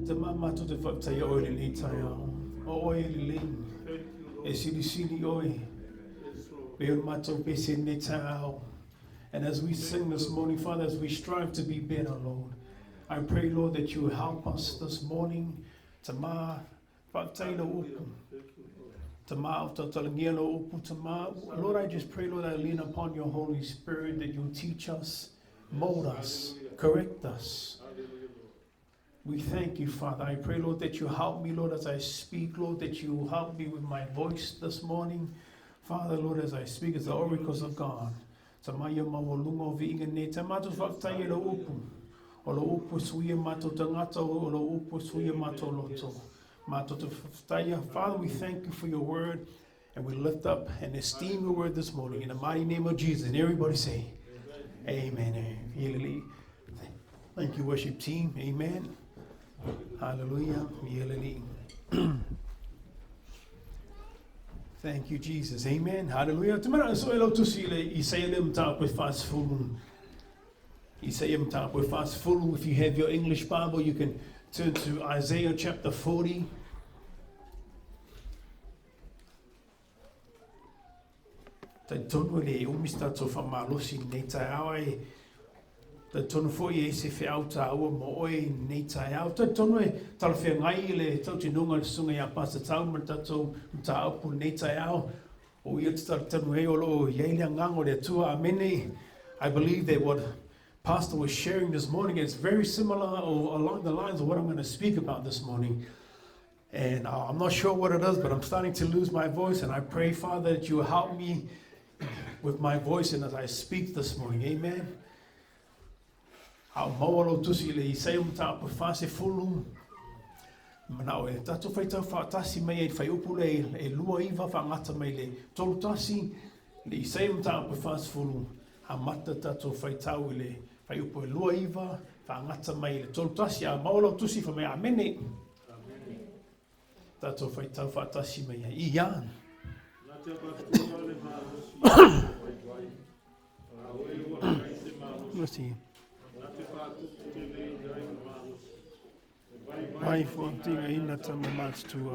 Te mamatu te whaptai o le le tai au. O oe le le. E sili sili oe. Be on mato pe se ne tai au. And as we sing this morning, Father, as we strive to be better, Lord, I pray, Lord, that you will help us this morning to ma whaptai lo upu. To ma o talangia lo upu to ma. Lord, I just pray, Lord, I lean upon your Holy Spirit that you teach us, mold us, correct us. We thank you, Father. I pray, Lord, that you help me, Lord, as I speak, Lord, that you help me with my voice this morning. Father, Lord, as I speak, it's the oracles of God. Te maia mawalunga o viinga ne te matu whaktai e lo upu. O lo upu suia mato tangata o lo upu suia mato loto. Mato te whaktai. Father, we thank you for your word and we lift up and esteem your word this morning in the mighty name of Jesus. And everybody say, Amen. Amen. Thank you, worship team. Amen. Hallelujah. Thank you, Jesus. Amen. Hallelujah. Tomorrow, so elo tusi le Isaia le mta with fast full. Isaia mta with fast full. If you have your English Bible, you can turn to Isaiah chapter 40. Tai tonu le umista to Faamalosi nei tai awe. Tai tonu fo e se fe auta o mo oi nei tai au. Tai tonu e tal fe ngai le tau tinunga le sunga ya pasa tau ma tatou ta upu nei tai au. O ia tal tanu e o lo ye le ngango le tua amene. I believe that what Pastor was sharing this morning is very similar or along the lines of what I'm going to speak about this morning. And I'm not sure what it is, but I'm starting to lose my voice. And I pray, Father, that you will help me with my voice and as I speak this morning. Amen. Au mawalo tusi le Isaia mta po fase fulu. Manao e tatu faitau faatasi mai e fai upu le e lua iwa whangata mai le tolutasi le Isaia mta po fase fulu. Ha mata tatu faitau le fai upu e lua iwa whangata mai le tolutasi a mawalo tusi fa mai amene. Tatu faitau faatasi mai e ian. Let's see. Mai fo tinga ina tama mats tu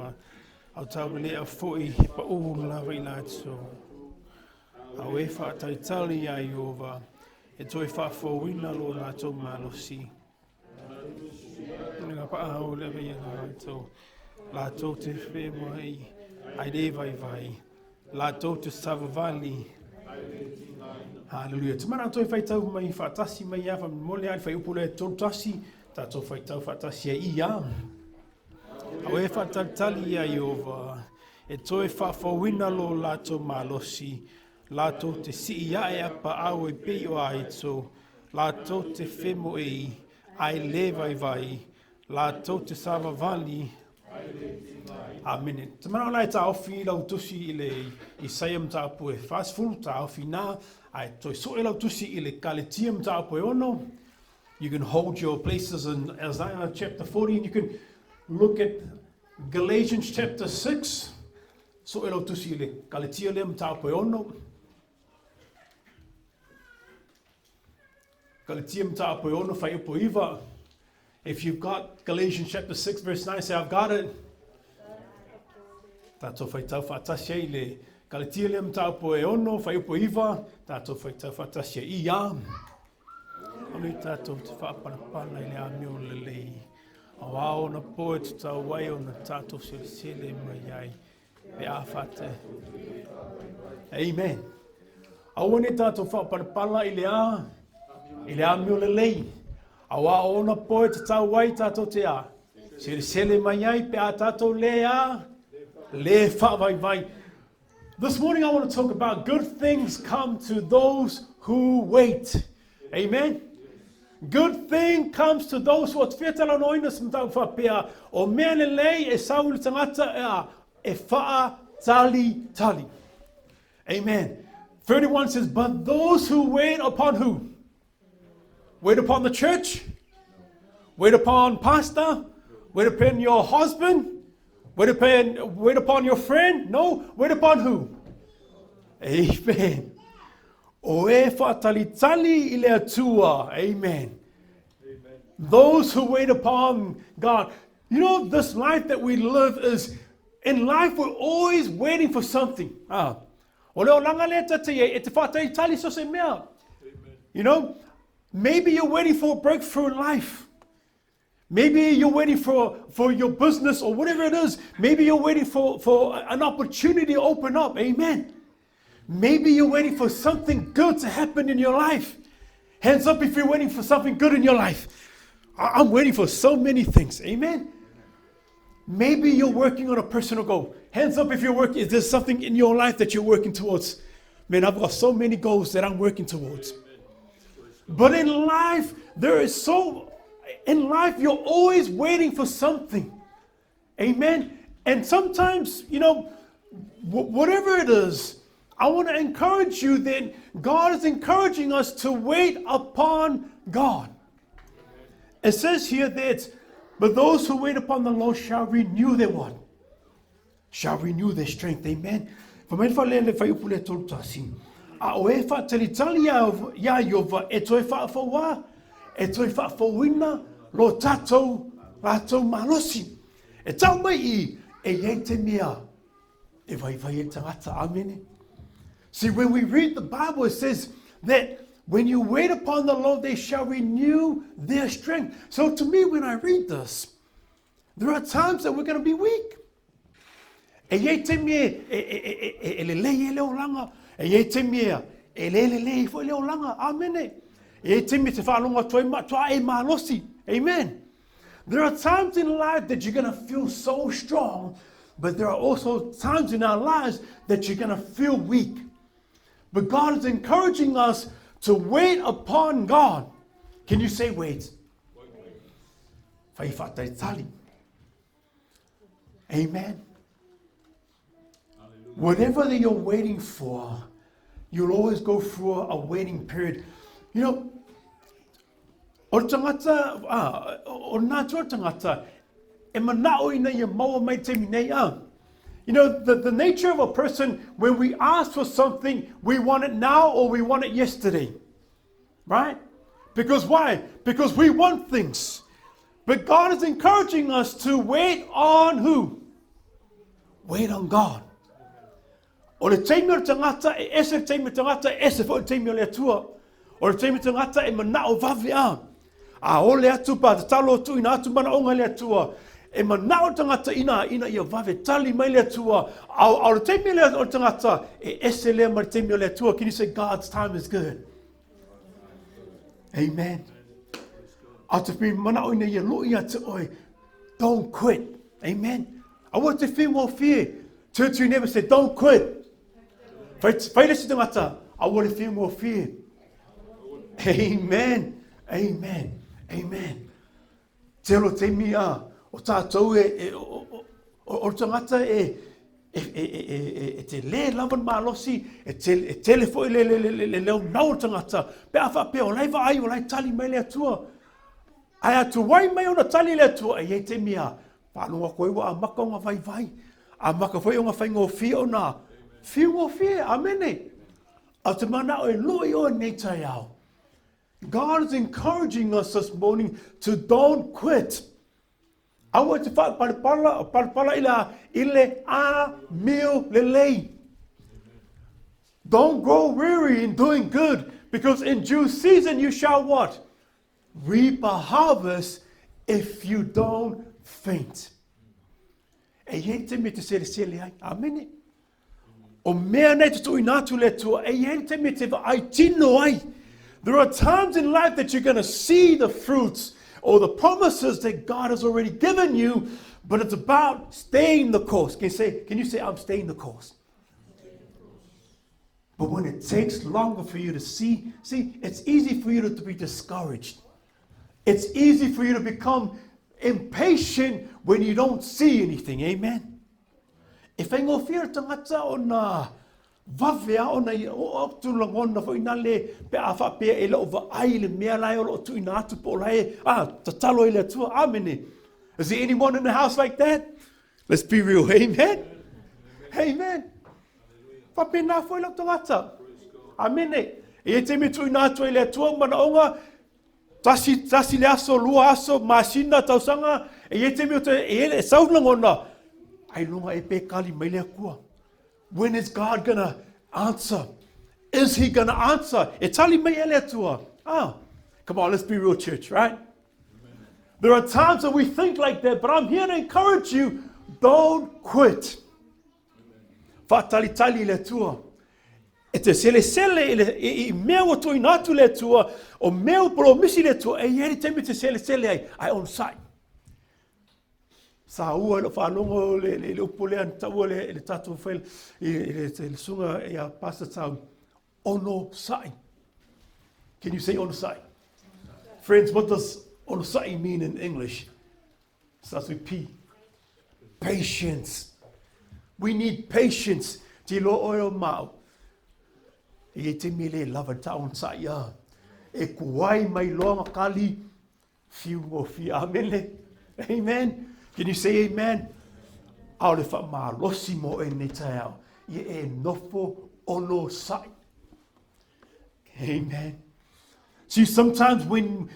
Autu le a foi pa o la vela so. Au e FAATALITALI ai ova. E toi fa fo wina lo la to malosi. Nga pa o le vela to. La to te fe mai. Ai de vai. La to te savavali. Hallelujah. Tumana toi faitau mai faatasi mai afa mole ai fai upule tolutasi tato faitau faatasi ia. Au e FAATALITALI ai ova. E toi whawhawina lo lato malosi. Lato te si ia e apa au e pei o ai to. Lato te femo e ai le vai. Lato te savavali. Amen. Tamana lai ta ofi lau tusi ile Isaia mta apu e fast full ta ofi na ai toi so lau tusi ile Kalatia mta apu e ono. You can hold your places in Isaiah chapter 40 and you can look at Galatians chapter 6. So lau tusi ile Kalatia le mta apu e ono. Kalatia mta apu e ono fai upo iwa. If you've got Galatians chapter 6 verse 9, say I've got it. Tato faitau faatasi le Kalatia le mta po e ono fai po iwa. Tato faitau faatasi ia. Oni tato te whaaparapana i le amio LELEI. Awao na poe te tau wai o na tato sele mai ai. Pe a whate. Amen. Awane tato whaaparapana i le amio LELEI. Awao na poe te tau wai tato te a. Sele mai ai pe a tato le a. Vai. This morning I want to talk about good things come to those who wait. Amen. Good thing comes to those who atfiatala noinas mtau whapea o mea LELEI e sauli tangata e FAATALITALI. Amen. 31 says, but those who wait upon who? Wait upon the church? Wait upon pastor? Wait upon your husband? Wait upon your friend? No. Wait upon who? Amen. O e FAATALITALI ile atua. Amen. Those who wait upon God. You know, this life that we live is, in life we're always waiting for something. You know, maybe you're waiting for a breakthrough in life. Maybe you're waiting for your business or whatever it is. Maybe you're waiting for an opportunity to open up. Amen. Maybe you're waiting for something good to happen in your life. Hands up if you're waiting for something good in your life. I'm waiting for so many things. Amen. Maybe you're working on a personal goal. Hands up if you're working. Is there something in your life that you're working towards? Man, I've got so many goals that I'm working towards. But in life, in life, you're always waiting for something. Amen. And sometimes, you know, whatever it is, I want to encourage you that God is encouraging us to wait upon God. It says here that, but those who wait upon the Lord shall renew their what? Shall renew their strength. Amen. Lo tatou malosi. E tau mai I yei te mea. E vai e tangata. Amen. See, when we read the Bible, it says that when you wait upon the Lord, they shall renew their strength. So to me, when I read this, there are times that we're going to be weak. E yei te mea, e LELEI leo langa. E yei te mea, e LELEI fo leo langa. Amen. E yei te mea te whaalonga tua e malosi. Amen. There are times in life that you're going to feel so strong, but there are also times in our lives that you're going to feel weak. But God is encouraging us to wait upon God. Can you say wait? FAATALITALI. Amen. Whatever that you're waiting for, you'll always go through a waiting period. You know, o tangata, o nātua tangata, e manao ina ia MAUA mai te minei a. You know, the nature of a person, when we ask for something, we want it now or we want it yesterday. Right? Because why? Because we want things. But God is encouraging us to wait on who? Wait on God. O le teimio tangata, e ese teimio tangata, e ese fo teimio le atua. O le teimio tangata, e manao vavi a. A o le atu pa te talo tu ina atu mana onga le atua. E manao tangata ina ia vave tali mai le atua. A le teimio le tangata, e ese le ma teimio le atua. Can you say God's time is good? Amen. A te whi manao ina ia lo ia te oi. Don't quit. Amen. I want to feel more fear. Church, you never said, don't quit. Whairesi tangata, I want to feel more fear. Amen. Amen. Amen. Te alo te mia, o tātou o tangata te le laman malosi, e telefo le leo nau tangata, pe awha pe o laiva ai o lai tali mai le atua. Ai atu wai mai o na tali le atua, e te mia, whanua koe wa a maka o ngā vai. A maka whai o ngā whaingo fia o nā. Fia o fia, amene. A te mana o e loi o nei tai au. God is encouraging us this morning to don't quit. I want to fight parapala ile a mil LELEI. Don't grow weary in doing good, because in due season you shall what? Reap a harvest if you don't faint. E yei te me te sele ai. Amene. O mea nei te tui nātu le tua. E yei te me te ai tino ai. There are times in life that you're going to see the fruits or the promises that God has already given you, but it's about staying the course. Can you say, I'm staying the course? But when it takes longer for you to see, it's easy for you to be discouraged. It's easy for you to become impatient when you don't see anything. Amen. If I go fear tangata o na vavea o na o tu langona fo ina le pe afa pe e lo va ai le mea lai o tu ina atu po lai ta talo ile tu amene. Is there anyone in the house like that? Let's be real. Amen. Amen. Fa pe na fo lo tangata. Amene. E te me tu ina atu ile tu mana onga tasi le aso lua aso masina tausanga E ye te meo te e saunangona. Ai longa e pe kali mai lea kua. When is God gonna answer? Is he gonna answer? E tali mai e lea tua. Come on, let's be real, church, right? Amen. There are times that we think like that, but I'm here to encourage you, don't quit. Faatalitali le tua. E te sele i mea o toi natu le tua, o mea polo misi le tua, e ieri temi te sele ai on site. Sa ua lo whanongo le upu lea taua le tatu whail, le sunga e a pasta tau, ono sai. Can you say ono sai? Friends, what does ono sai mean in English? It starts with P. Patience. We need patience. Te lo oio mau. E te mele lava taun sai ya. E kuai mai loa kali fiu mo fi. Amen. Amen. Can you say amen? Au le Faamalosi mo e ne tau. Ye e nofo ono sai. Amen. See, sometimes when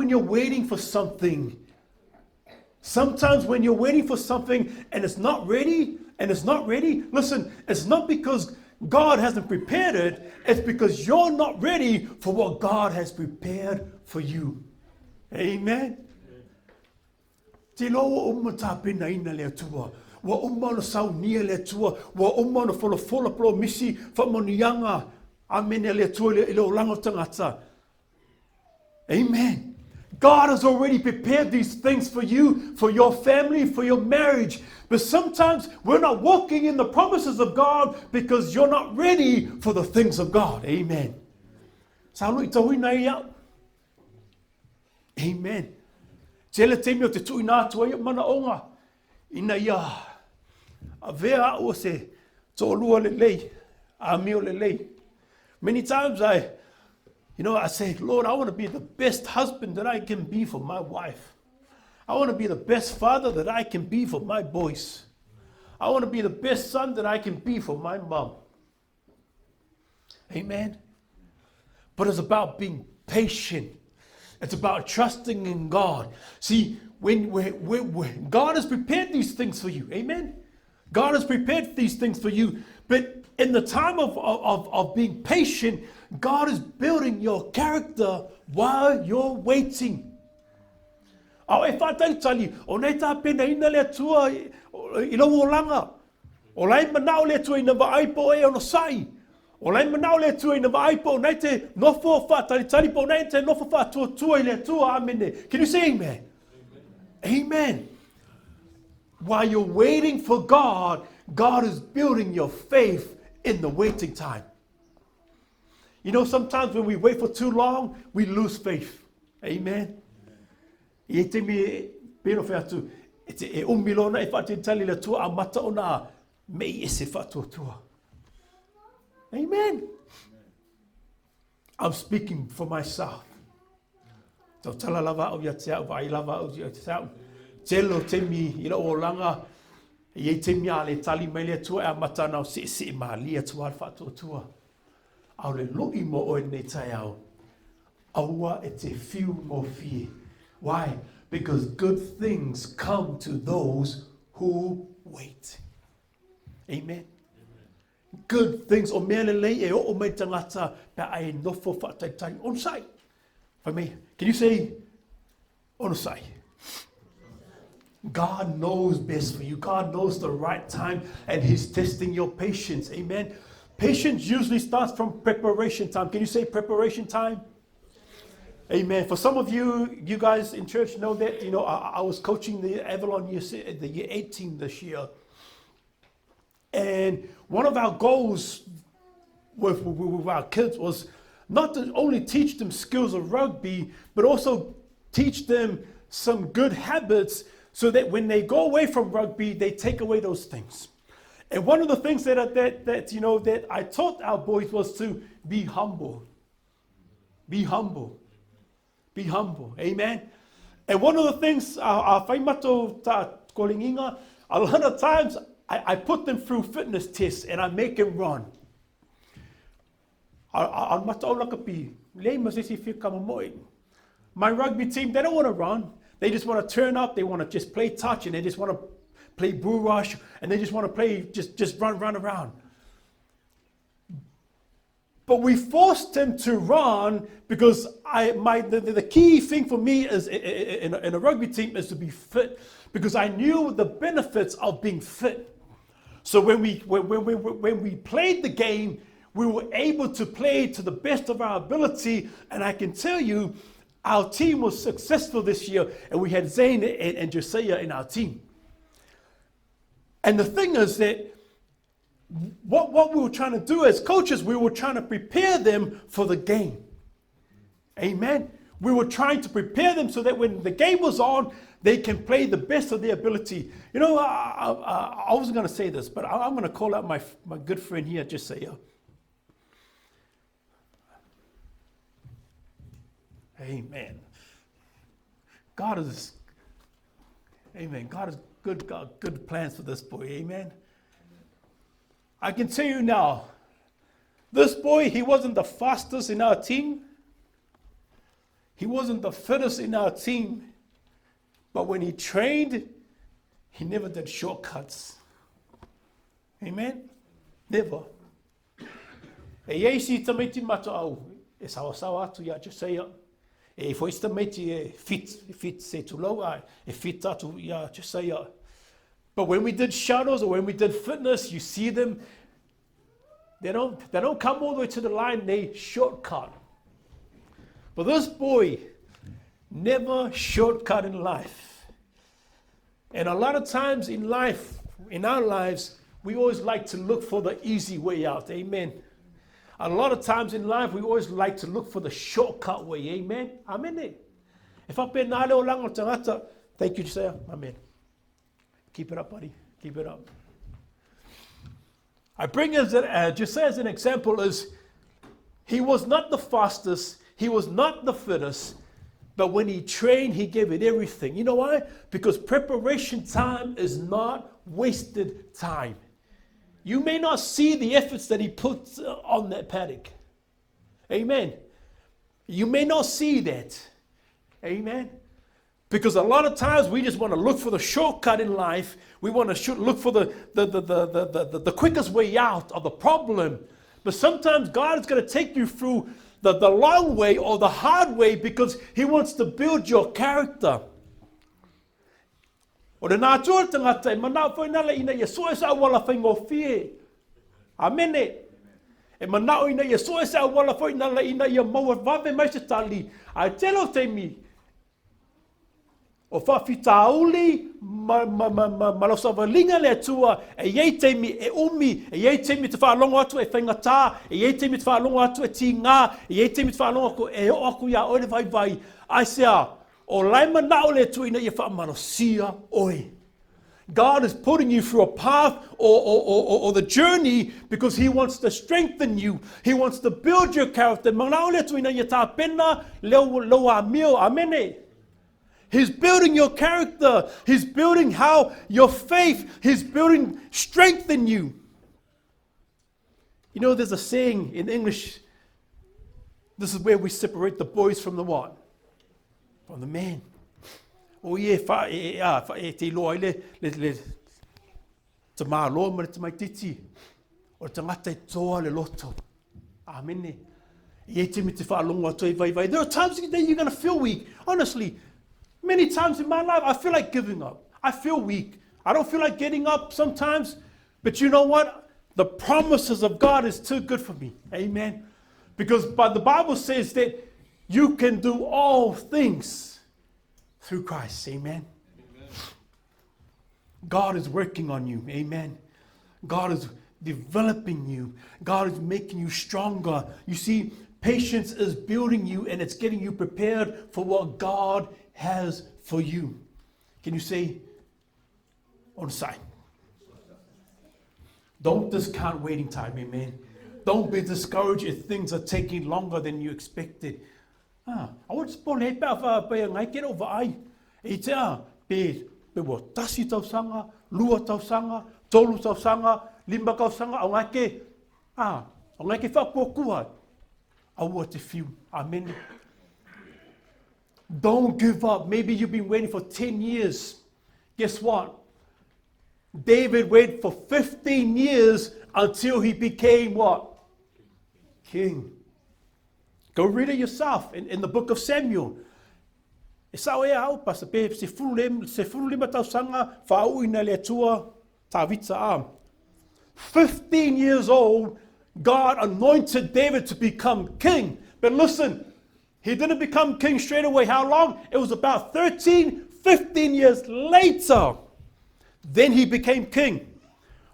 you're waiting for something, and it's not ready, listen, it's not because God hasn't prepared it, it's because you're not ready for what God has prepared for you. Amen. Te loa umata pena ina lea tua, wa umana sau nia lea tua, wa umana fola pro misi, fa monianga, amen lea tua le o lango tangata. Amen. God has already prepared these things for you, for your family, for your marriage. But sometimes we're not walking in the promises of God because you're not ready for the things of God. Amen. Amen. Tele te te tui nā tua mana onga. Ina ia. A vea o se tōlua LELEI. A mio LELEI. Many times I say, Lord, I want to be the best husband that I can be for my wife. I want to be the best father that I can be for my boys. I want to be the best son that I can be for my mom. Amen. But it's about being patient. It's about trusting in God. See, when God has prepared these things for you, amen? God has prepared these things for you. But in the time of being patient, God is building your character while you're waiting. Au e FAATALITALI, o nei tā pena ina lea tua I lau o langa. O lai manao lea tua ina vaaipo e ono sai. O lai manao lea tua ina vaaipo, nei te nofo FAATALITALI po nei te nofo tua I lea tua, amene. Can you say amen? Amen. While you're waiting for God, God is building your faith in the waiting time. You know, sometimes when we wait for too long, we lose faith. Amen. I te me pero fe atu e umilona e FAATALITALI le tua a mata ona me I se tua. Amen. I'm speaking for myself. So tala lava o ya tia vai lava o ya tia. Telo te mi I o langa I te mi ale tali mai le tua a mata na se ma lia tua tua. Au le loi mo o nei tai au. Aua e te fiu mo fie. Why? Because good things come to those who wait. Amen. Good things. O mea LELEI e o mei tangata pe ai nofo FAATALITALI on sai. For me, can you say on sai? God knows best for you. God knows the right time and He's testing your patience. Amen. Patience usually starts from preparation time. Can you say preparation time? Amen. For some of you guys in church know that, I was coaching the Avalon the year 18 this year. And one of our goals with our kids was not to only teach them skills of rugby, but also teach them some good habits so that when they go away from rugby, they take away those things. And one of the things that I taught our boys was to be humble. Be humble. Be humble. Amen. And one of the things, whaimato ta kolinginga, a lot of times I put them through fitness tests and I make them run. My rugby team, they don't want to run. They just want to turn up. They want to just play touch, and they just want to play bull rush, and they just want to play, just run around. But we forced him to run because the key thing for me is in a rugby team is to be fit, because I knew the benefits of being fit. So when we played the game, we were able to play to the best of our ability, and I can tell you, our team was successful this year, and we had Zane and Josiah in our team. And the thing is that what we were trying to do as coaches, we were trying to prepare them for the game. Amen. We were trying to prepare them so that when the game was on, they can play the best of their ability. You know, I wasn't going to say this, but I'm going to call out my good friend here, Josiah. Amen. God is good. God, good plans for this boy. Amen. I can tell you now, this boy, he wasn't the fastest in our team. He wasn't the fittest in our team. But when he trained, he never did shortcuts. Amen? Never. E eisi tamaiti mata au, e sawa atu ya Josiah. E foi tamaiti e fit se tuloa, e fit atu ya Josiah. But when we did shuttles or when we did fitness, you see them, they don't come all the way to the line, they shortcut. But this boy never shortcut in life. And a lot of times in life, in our lives, we always like to look for the easy way out. Amen. A lot of times in life, we always like to look for the shortcut way. Amen. Amen. If I pay nale o lang o tangata, thank you, Josiah. Amen. Keep it up, buddy. Keep it up. I bring Josiah as an example is he was not the fastest, he was not the fittest, but when he trained, he gave it everything. You know why? Because preparation time is not wasted time. You may not see the efforts that he puts on that paddock. Amen. You may not see that. Amen. Because a lot of times we just want to look for the shortcut in life. We want to look for the quickest way out of the problem. But sometimes God is going to take you through the long way or the hard way because he wants to build your character. Amen. I tell you, o Faitau malosavalinga le atua e iei teimi e umi e iei teimi te whaalongo atu e whaingata e iei teimi te whaalongo atu e tingā e iei teimi te whaalongo ako e o aku ia oe vai ai sea o laima nao le atua ina ia whaamalosia oe. God is putting you through a path or the journey because he wants to strengthen you. He wants to build your character. Manao le atua ina ia tā pena leo a mio amene. He's building your character. He's building your faith. He's building strength in you. You know, there's a saying in English. This is where we separate the boys from the what? From the man. Oh yeah, te loa le te maa loa ma le te mai titi. O te ngata e toa le loto. Amen. Ie te mi te whaalongo atu e vai. There are times that you're going to feel weak. Honestly. Many times in my life, I feel like giving up. I feel weak. I don't feel like getting up sometimes. But you know what? The promises of God is too good for me. Amen. Because the Bible says that you can do all things through Christ. Amen. Amen. God is working on you. Amen. God is developing you. God is making you stronger. You see, patience is building you and it's getting you prepared for what God has for you. Can you say on side? Don't discount waiting time, amen. Don't be discouraged if things are taking longer than you expected. I want to spon he pa ngai ke over ai. E te pe wo tasi tau sanga, lua tau sanga, tolu tau sanga, lima tau sanga, au ngai ke fa kokua. Au te fiu. Amen. Don't give up. Maybe you've been waiting for 10 years. Guess what? David waited for 15 years until he became what? King. Go read it yourself in the book of Samuel. Isaia au pa se fulu lima tau sanga fa'au ina le tua tavita am. 15 years old, God anointed David to become king. But listen, he didn't become king straight away. How long? It was about 13, 15 years later. Then he became king.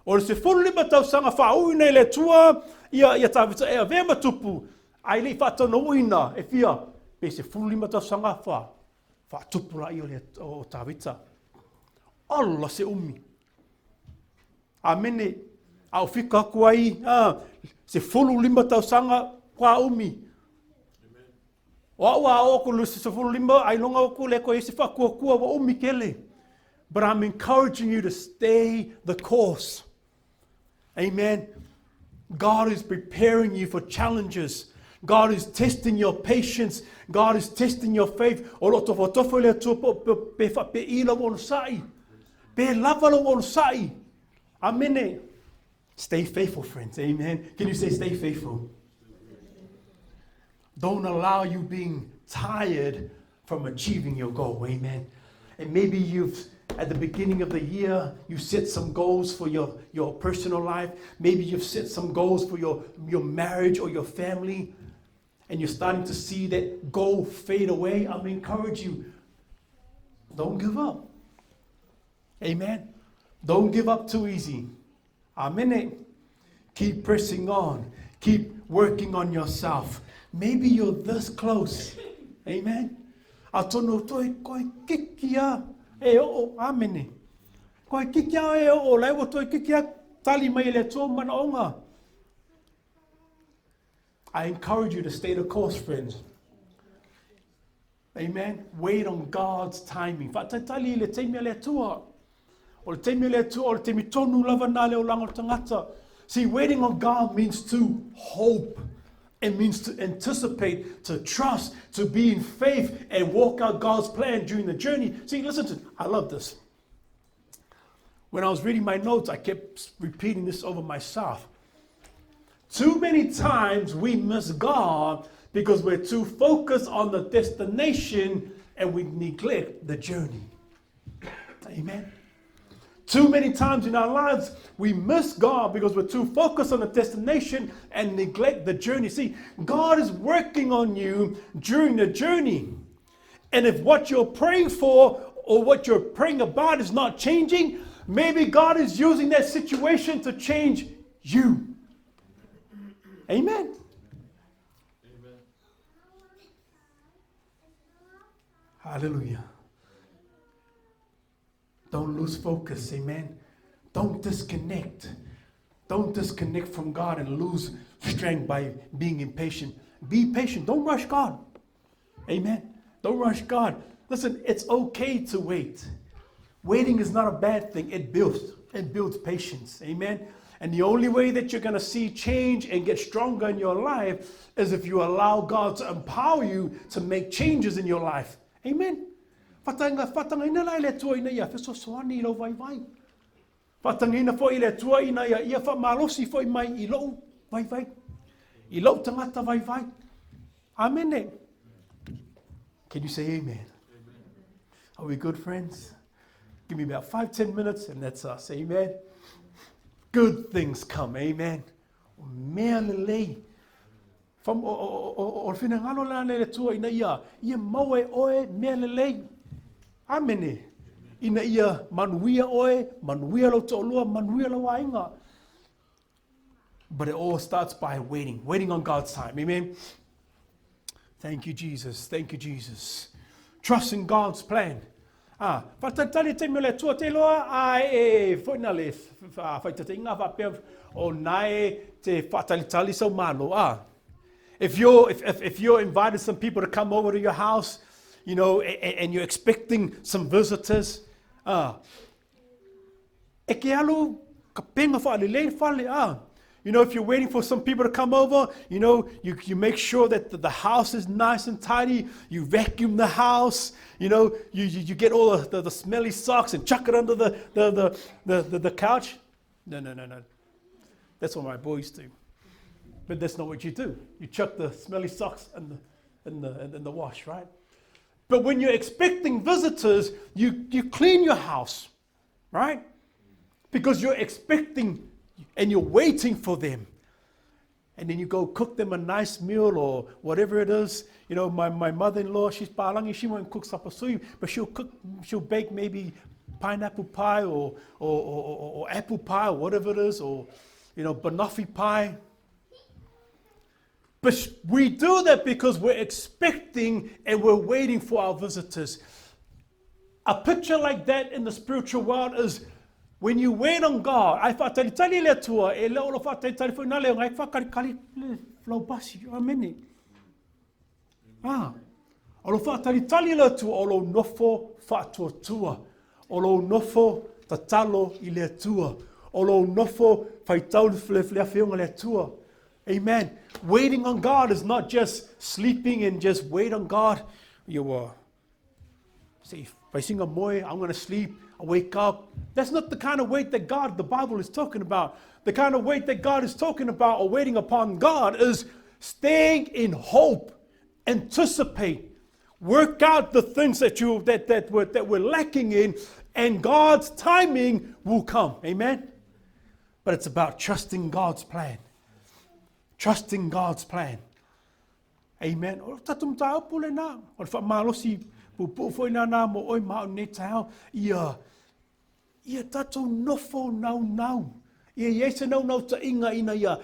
O se fulu lima tau sanga fa'au ina le tua ia tavita e ave matupu. Ai le whatano ina e fia. Pe se fulu lima tau sanga tupu la o tavita. Allah se umi. Amene au fika kuai se fulu lima tau sanga kwa umi. Wa o ko se fulu lima ai longa o ko le ko se fa kua wa umi kele. But I'm encouraging you to stay the course. Amen. God is preparing you for challenges. God is testing your patience. God is testing your faith. Amen. Stay faithful, friends. Amen. Can you say stay faithful? Don't allow you being tired from achieving your goal. Amen. And maybe at the beginning of the year, you set some goals for your personal life. Maybe you've set some goals for your marriage or your family. And you're starting to see that goal fade away. I'm going to encourage you. Don't give up. Amen. Don't give up too easy. Amen. Keep pressing on. Keep working on yourself. Maybe you're this close. Amen. Atono toi koi kikia e o amen. Koi kikia e o lai wo toi kikia tali mai le to manaonga. I encourage you to stay the course, friends. Amen. Wait on God's timing. Faatalitali le teimia le tua. O le teimia le tua o le teimi tonu lava na le o lango tangata. See, waiting on God means to hope. It means to anticipate, to trust, to be in faith and walk out God's plan during the journey. See, listen to, I love this. When I was reading my notes, I kept repeating this over myself. Too many times we miss God because we're too focused on the destination and we neglect the journey. Amen. Too many times in our lives, we miss God because we're too focused on the destination and neglect the journey. See, God is working on you during the journey. And if what you're praying for or what you're praying about is not changing, maybe God is using that situation to change you. Amen. Amen. Hallelujah. Don't lose focus. Amen. Don't disconnect. Don't disconnect from God and lose strength by being impatient. Be patient. Don't rush God. Amen. Don't rush God. Listen, it's okay to wait. Waiting is not a bad thing. It builds patience. Amen. And the only way that you're going to see change and get stronger in your life is if you allow God to empower you to make changes in your life. Amen. Fatangina la ile tua ina ia feso soani lo vai vai. Fatangina fo ile tua ina ia Evi Papaletoa fo mai I lo vai vai. I lo tangata vai vai. Amen. Can you say amen? Are we good, friends? Give me about 5-10 minutes and that's us. Amen. Good things come. Amen. Mea LELEI. From o finangalo la le tua ina ia MAUA oe mea LELEI. Amen. Ina ia MANUIA oe, MANUIA lo to'olua, MANUIA lo wainga. But it all starts by waiting on God's time. Amen. Thank you, Jesus. Thank you, Jesus. Trust in God's plan. Faitali te mele tua te loa ai foina le faitata inga fa o nai te FAATALITALI so malo. If you're invited some people to come over to your house, you know, and you're expecting some visitors, e ke alu ka penga fa LELEI fale You know, if you're waiting for some people to come over, you know, you make sure that the house is nice and tidy. You vacuum the house. You know, you get all the smelly socks and chuck it under the couch. No. That's what my boys do. But that's not what you do. You chuck the smelly socks in the wash, right? But when you're expecting visitors, you clean your house, right? Because you're expecting and you're waiting for them. And then you go cook them a nice meal or whatever it is. You know, my mother-in-law, she's Palangi, she won't cook supper soup, but she'll bake maybe pineapple pie or apple pie or whatever it is, or, you know, banoffee pie. But we do that because we're expecting and we're waiting for our visitors. A picture like that in the spiritual world is when you wait on God. Ai whaatalitali le atua, e leo lo whaatalitali fo ina leo, ngai whakalikali le flau basi, amene. O lo whaatalitali le atua, o lo nofo whaatuatua, o lo nofo tatalo I le atua, o lo nofo Faitau le whiunga le atua. Amen. Waiting on God is not just sleeping and just wait on God. You say, if I sing a moe, I'm going to sleep. I wake up. That's not the kind of wait that the Bible is talking about. The kind of wait that God is talking about or waiting upon God is staying in hope, anticipate, work out the things that we're lacking in, and God's timing will come. Amen. But it's about trusting God's plan. Trusting God's plan. Amen. O tatum tau pule na. O Upu Faamalosi pupu foi na mo oi mau ne tau. Ia tatou nofo nau. Ia yesa nau ta inga ina ia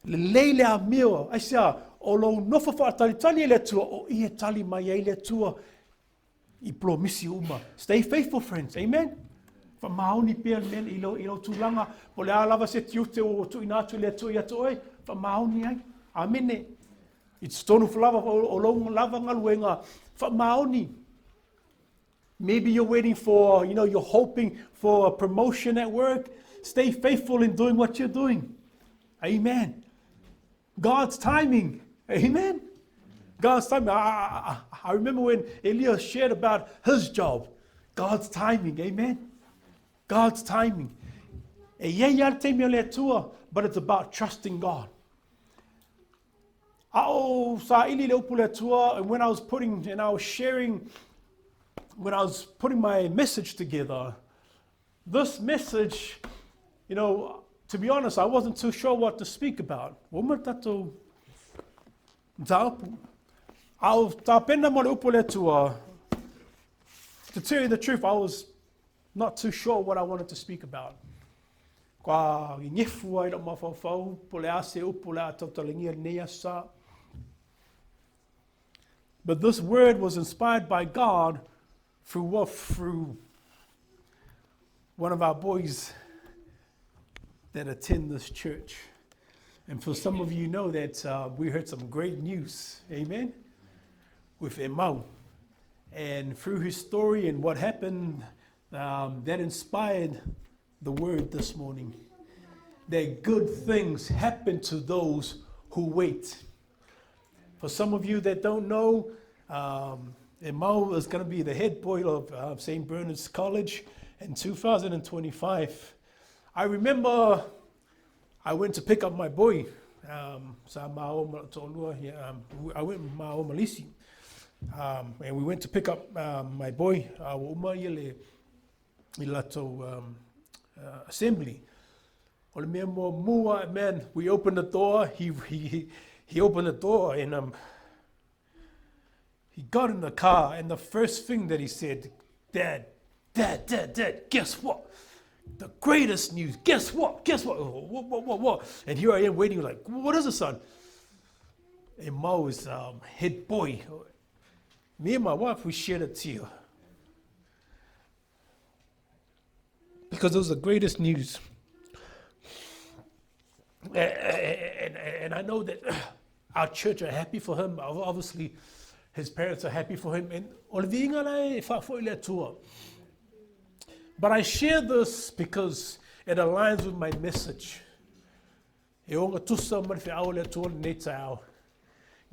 LELEI le amio. Aisa o lo nofo faatalitali le tua o ia tali mai le tua. I promisi uma. Stay faithful, friends. Amen. Whamaoni pia men ilo tūlanga, po le alawa se tiute o tu inatu le tu ia tu oi, whamaoni ai, amene. It's tonu whalawa o longa lava ngaluenga, whamaoni. Maybe you're waiting for, you're hoping for a promotion at work. Stay faithful in doing what you're doing. Amen. God's timing. Amen. God's timing. I remember when Elias shared about his job. God's timing. Amen. God's timing. But it's about trusting God. And when I was putting my message together, this message, to be honest, I wasn't too sure what to speak about. To tell you the truth, I was not too sure what I wanted to speak about. But this word was inspired by God through one of our boys that attend this church. And for some of you know that we heard some great news, amen, with Emau. And through his story and what happened, that inspired the word this morning. That good things happen to those who wait. For some of you that don't know, Emau is going to be the head boy of St. Bernard's College in 2025. I remember I went to pick up my boy. I went with MAUA and we went to pick up my boy, assembly. Man, we opened the door. He opened the door and he got in the car, and the first thing that he said, Dad, guess what? The greatest news. Guess what? What? And here I am waiting like, what is it, son? And Mo is head boy. Me and my wife, we shared a tear. Because it was the greatest news. And I know that our church are happy for him. Obviously, his parents are happy for him. But I share this because It aligns with my message. E o ngā tusa mani whiau le atua nei tau.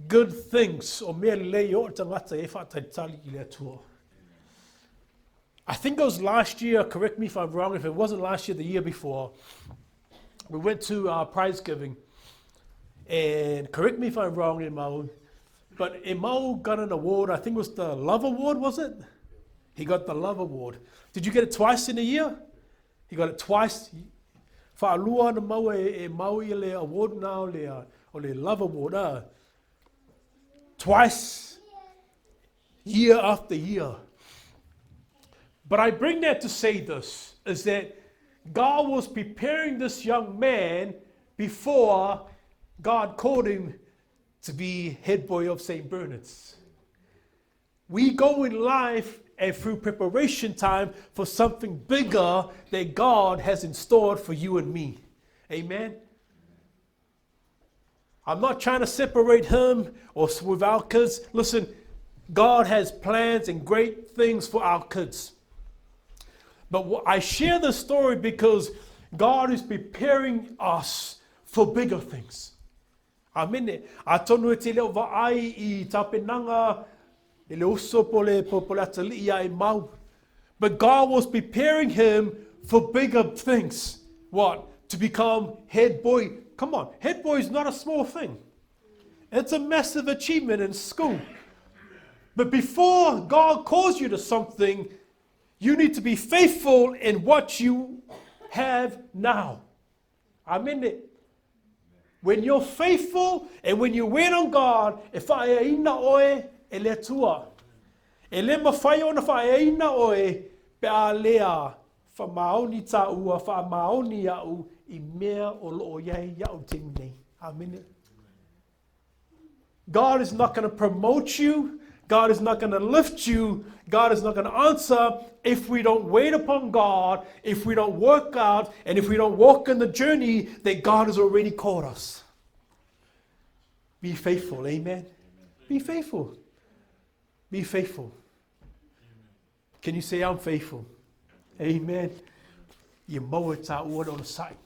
Good things o mea lei o tangata e whaatalitali I le atua. I think it was last year, correct me if I'm wrong, if it wasn't last year, the year before, we went to prize giving. And correct me if I'm wrong in Mau, but Mau got an award, I think it was the Love Award, was it? He got the Love Award. Did you get it twice in a year? He got it twice. Whaalua na Mau Mau I le award now, o le Love Award. Twice, year after year. But I bring that to say this, is that God was preparing this young man before God called him to be head boy of St. Bernard's. We go in life and through preparation time for something bigger that God has in store for you and me. Amen? I'm not trying to separate him or with our kids. Listen, God has plans and great things for our kids. But I share this story because God is preparing us for bigger things. Amen. A tonu e te leo vaai I tapenanga, e le uso po le ataliia I mau. But God was preparing him for bigger things. What? To become head boy. Come on, head boy is not a small thing. It's a massive achievement in school. But before God calls you to something, you need to be faithful in what you have now. Amen. When you're faithful and when you wait on God, e whaeina oe e le tua. E le mawhai ona whaeina oe pe a lea whamaoni tā ua, whamaoni au I mea o loo iai iau te nei. Amen. God is not going to promote you. God is not going to lift you. God is not going to answer if we don't wait upon God, if we don't work out, and if we don't walk in the journey that God has already called us. Be faithful. Amen. Be faithful. Be faithful. Can you say, I'm faithful? Amen. You mow it out on the side.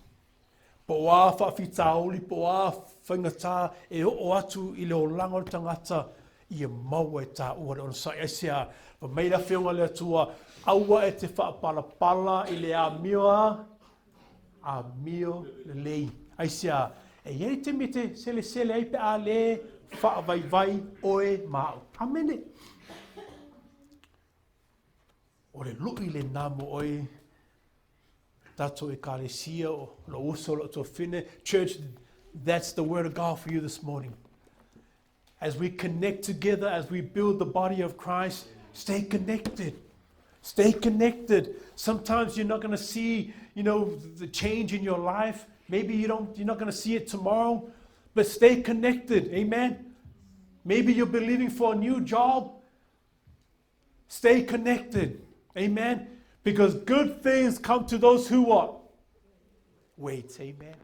Po a whawhitaoli, po a whangata, e o atu I leo lango tangata, I maua e tā ua on sa esia pa meira whiunga lea tua aua e te whaapalapala I le a mio LELEI aisia e iei te mite sele ai pe a le whaavaivai oe mau. Amene. O le lui le namo oe tato e Kalatia o lo uso lo to fine. Church, that's the word of God for you this morning. As we connect together, as we build the body of Christ, stay connected. Stay connected. Sometimes you're not going to see, the change in your life. Maybe you're not going to see it tomorrow, but stay connected. Amen. Maybe you're believing for a new job. Stay connected. Amen. Because good things come to those who what? Wait. Amen.